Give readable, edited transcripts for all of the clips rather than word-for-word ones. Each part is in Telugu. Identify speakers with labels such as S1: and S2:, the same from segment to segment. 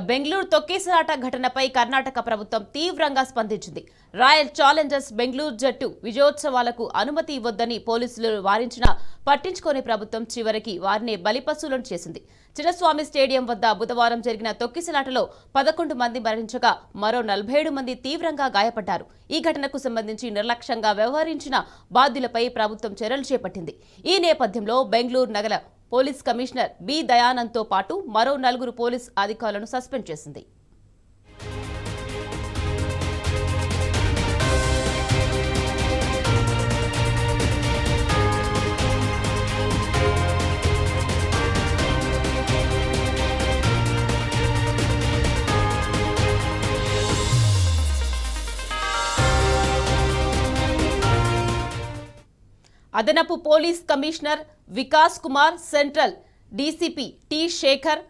S1: బెంగళూరు తొక్కేసలాట ఘటనపై కర్ణాటక ప్రభుత్వం తీవ్రంగా స్పందించింది. రాయల్ ఛాలెంజర్స్ బెంగళూరు జట్టు విజయోత్సవాలకు అనుమతి ఇవ్వొద్దని పోలీసులు వారించినా పట్టించుకోని ప్రభుత్వం చివరికి వారినే బలిపశువులను చేసింది. చిన్నస్వామి స్టేడియం వద్ద బుధవారం జరిగిన తొక్కిసలాటలో 11 మంది మరణించగా మరో 47 మంది తీవ్రంగా గాయపడ్డారు. ఈ ఘటనకు సంబంధించి నిర్లక్ష్యంగా వ్యవహరించిన బాధ్యులపై ప్రభుత్వం చర్యలు చేపట్టింది. ఈ నేపథ్యంలో బెంగళూరు నగర పోలీస్ కమిషనర్ బి దయానంద్తో పాటు మరో 4 పోలీస్ అధికారులను సస్పెండ్ చేసింది. అదనపు police commissioner Vikas Kumar, central DCP T Shekhar,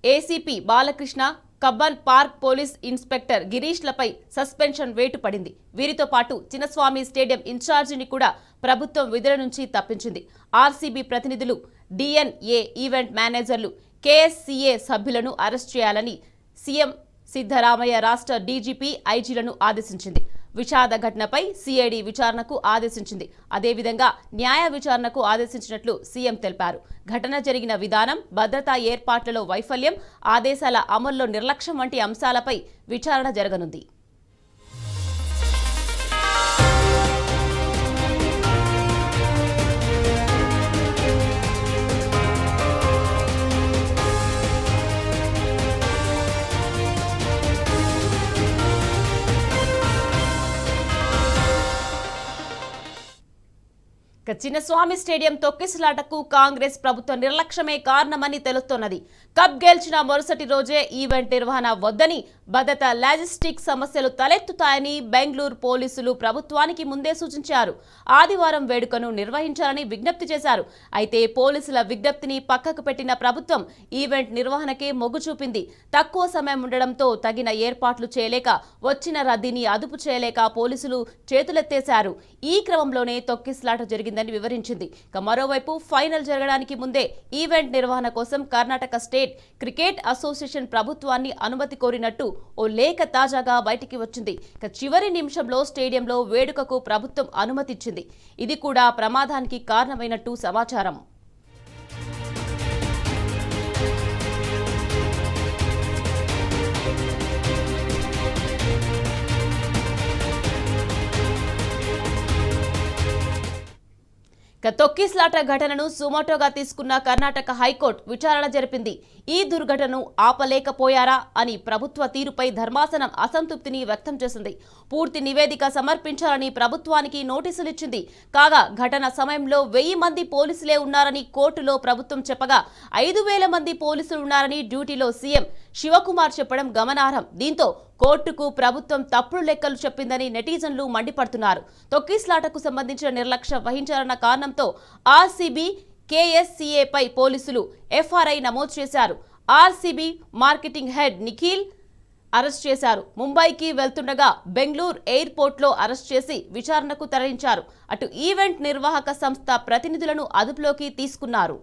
S1: ACP Balakrishna, Cubbon park police inspector గిరీష్లపై సస్పెన్షన్ వేటు పడింది. వీరితో పాటు చిన్నస్వామి స్టేడియం ఇన్ఛార్జిని కూడా ప్రభుత్వం విధుల నుంచి తప్పించింది. ఆర్సీబీ ప్రతినిధులు, డిఎన్ఏ ఈవెంట్ మేనేజర్లు, కేఎస్సీఏ సభ్యులను అరెస్ట్ చేయాలని సీఎం సిద్ధరామయ్య రాష్ట్ర డీజీపీ, ఐజీలను ఆదేశించింది. విషాద ఘటనపై సిఐడి విచారణకు ఆదేశించింది. అదేవిధంగా న్యాయ విచారణకు ఆదేశించినట్లు సీఎం తెలిపారు. ఘటన జరిగిన విధానం, భద్రతా ఏర్పాట్లలో వైఫల్యం, ఆదేశాల అమల్లో నిర్లక్ష్యం వంటి అంశాలపై విచారణ జరగనుంది. చిన్నస్వామి స్టేడియం తొక్కిసలాటకు కాంగ్రెస్ ప్రభుత్వ నిర్లక్ష్యమే కారణమని తెలుస్తోన్నది. కప్ గెలిచిన మరుసటి రోజే ఈవెంట్ నిర్వహణ వద్దని, భద్రతా లాజిస్టిక్ సమస్యలు తలెత్తుతాయని బెంగళూరు పోలీసులు ప్రభుత్వానికి ముందే సూచించారు. ఆదివారం వేడుకను నిర్వహించాలని విజ్ఞప్తి చేశారు. అయితే పోలీసుల విజ్ఞప్తిని పక్కకు పెట్టిన ప్రభుత్వం ఈవెంట్ నిర్వహణకే మొగ్గు చూపింది. తక్కువ సమయం ఉండడంతో తగిన ఏర్పాట్లు చేయలేక, వచ్చిన రద్దీని అదుపు చేయలేక పోలీసులు చేతులెత్తేశారు. ఈ క్రమంలోనే తొక్కిసలాట జరిగింది వివరించింది. మరోవైపు ఫైనల్ జరగడానికి ముందే ఈవెంట్ నిర్వహణ కోసం కర్ణాటక స్టేట్ క్రికెట్ అసోసియేషన్ ప్రభుత్వాన్ని అనుమతి కోరినట్టు ఓ లేఖ తాజాగా బయటికి వచ్చింది. చివరి నిమిషంలో స్టేడియంలో వేడుకకు ప్రభుత్వం అనుమతిచ్చింది. ఇది కూడా ప్రమాదానికి కారణమైనట్టు సమాచారం. తొక్కిసలాట ఘటనను సుమోటోగా తీసుకున్న కర్ణాటక హైకోర్టు విచారణ జరిపింది. ఈ దుర్ఘటనను ఆపలేకపోయారా అని ప్రభుత్వ తీరుపై ధర్మాసనం అసంతృప్తిని వ్యక్తం చేసింది. పూర్తి నివేదిక సమర్పించాలని ప్రభుత్వానికి నోటీసులు ఇచ్చింది. కాగా ఘటన సమయంలో 1000 మంది పోలీసులే ఉన్నారని కోర్టులో ప్రభుత్వం చెప్పగా 5000 మంది పోలీసులు ఉన్నారని డ్యూటీలో సీఎం శివకుమార్ చెప్పడం గమనార్హం. దీంతో కోర్టుకు ప్రభుత్వం తప్పుడు లెక్కలు చెప్పిందని నెటిజన్లు మండిపడుతున్నారు. తొక్కిసలాటకు సంబంధించిన నిర్లక్ష్యం వహించారన్న కారణంతో ఆర్సీబీ, కేఎస్సీఏపై పోలీసులు ఎఫ్ఐఆర్ నమోదు చేశారు. RCB marketing head Nikhil arrest చేశారు. ముంబైకి వెళ్తుండగా బెంగళూరు ఎయిర్పోర్ట్లో అరెస్ట్ చేసి విచారణకు తరలించారు. అటు ఈవెంట్ నిర్వాహక సంస్థ ప్రతినిధులను అదుపులోకి తీసుకున్నారు.